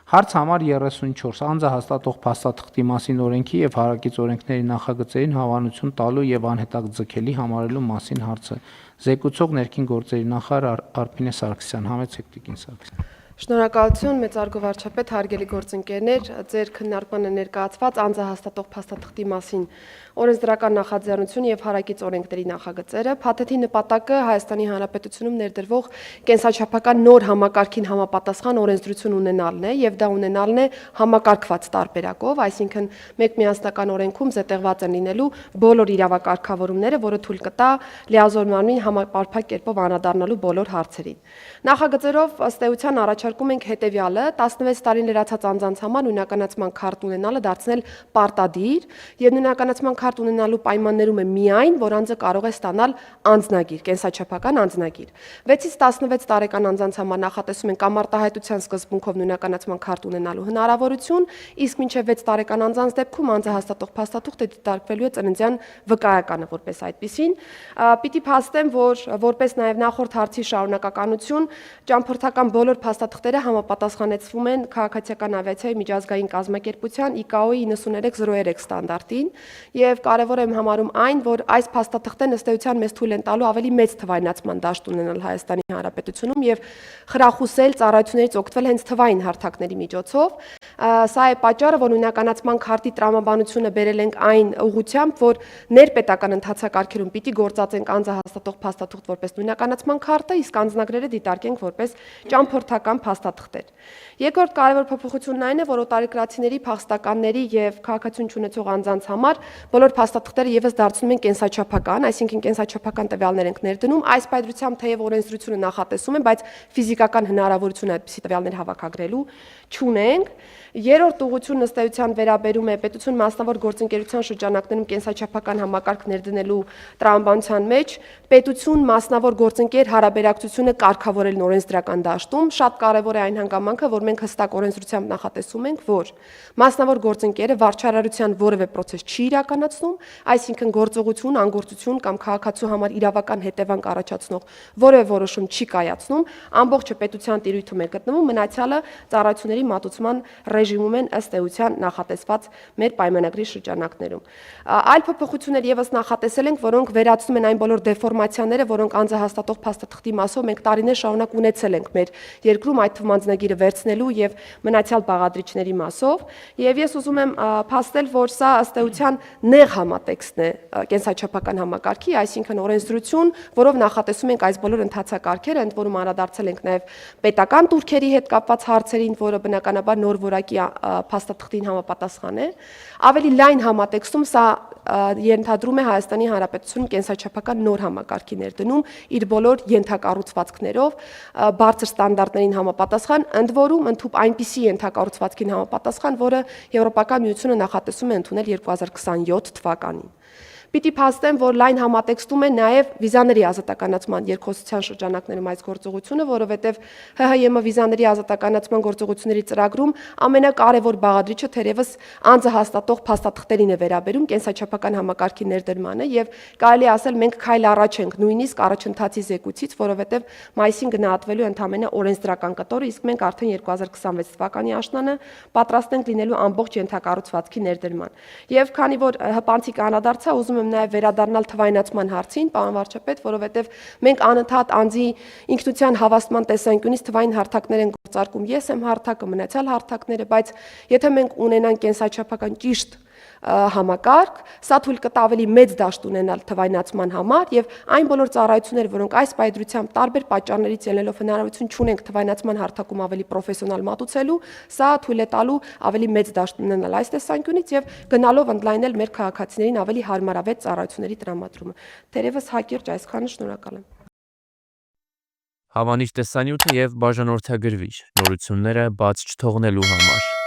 Հարց համար 34. Անձը հաստատող փաստաթղթի մասին օրենքի եւ հարակից օրենքների նախագծերին հավանություն տալու եւ անհետաձգելի համարելու մասին հարցը։ Զեկուցող ներքին գործերի նախարար Արփինե Սարգսյան, համեցեք Տիկին Սարգսյան։ Շնորհակալություն, մեծարգո վարչապետ, հարգելի գործընկերներ, ձեր քննարկմանը ներկայացված անձահաստատող փաստաթղթի մասին օրենսդրական նախաձեռնություն եւ հարակից օրենքների նախագծերը, փաթեթի նպատակը Հայաստանի Հանրապետությունում ներդրվող կենսաչափական նոր համակարգին համապատասխան օրենսդրություն ունենալն է եւ դա ունենալն է համակարգված տարբերակով, այսինքն մեկ միասնական օրենքում զետեղված են լինելու բոլոր իրավակարգավորումները, որը թույլ կտա լիազոր մարմին համապարփակ կերպով անդրադառնալու բոլոր հարցերին։ Նախագծերով ըստ էության առաջարկում ենք հետևյալը՝ 16 տարին լրացած անձանց համար նույնականացման քարտ ունենալը դարձնել պարտադիր եւ նույնականացման քարտ ունենալու պայմաններում է միայն, որ անձը կարող է ստանալ անձնագիր, կենսաչափական անձնագիր։ 6-ից 16 տարեկան անձանց համար նախատեսում ենք ամարտահայտության սկզբունքով նույնականացման քարտ ունենալու հնարավորություն, իսկ մինչև 6 տարեկան անձանց դեպքում անձը հաստատող փաստաթուղթը դիտարկվելու է ծննդյան վկայականը որպես այդպիսին։ Պիտի փաստեմ, որ որպես նաև նախորդ հարցի շարունակականություն ճամփորդական բոլոր փաստաթղթերը համապատասխանեցվում են քաղաքացիական ավիացիայի միջազգային կազմակերպության ICAO-ի 9303 ստանդարտին եւ կարեւոր եմ համարում այն, որ այս փաստաթղթերն ըստ էության մեզ թույլ են տալու ավելի մեծ թվայնացման դաշտ ունենալ Հայաստանի Հանրապետությունում եւ խրախուսել ծառայություններից օգտվել հենց թվային հարթակների միջոցով։ Սա է պատճառը, որ նույնականացման քարտի տրամաբանությունը բերել ենք այն ուղղությամբ, որ ներպետական ընթացակարգերում պիտի գործածենք անձահաստատող փաստաթուղթ որպես նույնականացման քարտը, իսկ անձնագրերը դիտարկենք որպես ճամփորդական փաստաթղթեր։ Երկրորդ կարևոր փոփոխությունն այն է, որ օտարերկրացիների, փախստականների եւ քաղաքացիություն չունեցող անձանց համար բոլոր փաստաթղթերը եւս դարձնում են կենսաչափական, այսինքն կենսաչափական տվյալներ ենք ներդնում։ Այս պայծրությամբ թեև օրենսդրությունը նախատեսում է, բայց ֆիզիկական հնարավորություն այդպիսի տվյալներ հավաքագրելու չունենք։ Երրորդ ուղղությունն ըստ էության վերաբերում է պետություն մասնավոր գործընկերության շրջանակներում կենսաչափական համակարգ ներդնելու տրամաբանության մեջ պետություն մասնավոր գործընկեր հարաբերակցությունը կարգավորելն օրենսդրական դաշտում շատ կարևոր է այն հանգամանքը, որ մենք հստակ օրենսդրությամբ նախատեսում ենք, որ մասնավոր գործընկերը վարչարարության որևէ process չի իրականացնում, այսինքն գործողություն, անգործություն կամ քաղաքացու համար իրավական հետևանք առաջացնող որևէ որոշում չի կայացնում, ամբողջը պետության տիրույթում է գտնվում, մնացյալը ծառայությունների մատուցման ռեժիմում են ըստ էության նախատեսված մեր պայմանագրի շրջանակներում։ Այլ փոփոխություններ եւս նախատեսել ենք, որոնք վերացնում են այն բոլոր դեֆորմացիաները, որոնք անձահաստատող փաստաթղթի մասով մենք տարիներ շարունակ ունեցել ենք մեր երկրում, այդ թվում անձնագիրը վերցնելու եւ մնացյալ բաղադրիչների մասով, եւ ես ուզում եմ փաստել, որ սա ըստ էության նեղ համատեքստն է կենսաչափական համակարգի, այսինքն օրենսդրություն, որով նախատեսում ենք այս բոլոր ընթացակարգերը, ընդ որում անդրադարձել ենք նաեւ պետական турքերի հետ կապված հարցերին, որը բնականաբար նոր որակի փաստաթղթին համապատասխան է, ավելի լայն համատեքստում սա ենթադրում է Հայաստանի Հանրապետությունում կենսաչափական նոր համակարգի ներդնում իր բոլոր ենթակառուցվածքներով բարձր ստանդարտներին համապատասխան, ընդ որում ընդհանուր այնպիսի ենթակառուցվածքին համապատասխան, որը Եվրոպական միությունը նախատեսում է ընդունել 2027 թվականին։ Պիտի փաստեմ, որ լայն համատեքստում է նաև վիզաների ազատականացման երկխոսության շրջանակներում այս գործողությունը, որովհետև ՀՀԵՄ վիզաների ազատականացման գործողությունների ծրագրում ամենակարևոր բաղադրիչը թերևս անձը հաստատող փաստաթղթերին է վերաբերում կենսաչափական համակարգի ներդրմանը եւ կարելի ասել մենք քայլ առաջ ենք նույնիսկ առաջընթացի զեկույցից, որովհետև մայիսին գնահատվելու ընդամենը օրենսդրական կտորը, իսկ մենք արդեն 2026 թվականի աշնանը պատրաստ ենք լինելու ամբողջ ենթակառուցվածքի ներդրման։ Եվ քանի որ հպանցիկ անդրադարձա, ուզում եմ նաև վերադառնալ թվայնացման հարցին, պարոն վարչապետ, որովհետև մենք անընդհատ անձի ինքնության հավաստման տեսանկյունից թվային հարթակներ են գործարկում։ Ես եմ հարթակը, մնացյալ հարթակները, բայց եթե մենք ունենանք կենսաչափական ճիշտ համակարգ, սա թույլ կտա ավելի մեծ դաշտ ունենալ թվայնացման համար եւ այն բոլոր ծառայությունները, որոնք այս պայծրությամբ տարբեր պատճառներից ելնելով հնարավորություն չունենք թվայնացման հարթակում ավելի պրոֆեսիոնալ մատուցելու, սա թույլ է տալու ավելի մեծ դաշտ ունենալ այս տեսանկյունից եւ գնալով ընդլայնել մեր քաղաքացիներին ավելի հարմարավետ ծառայությունների տրամադրումը։ Թերևս հակիրճ այսքանը, շնորհակալ եմ։ Հավանիչ տեսանյութը եւ բաժանորդագրվիչ նորությունները բաց չթողնելու համար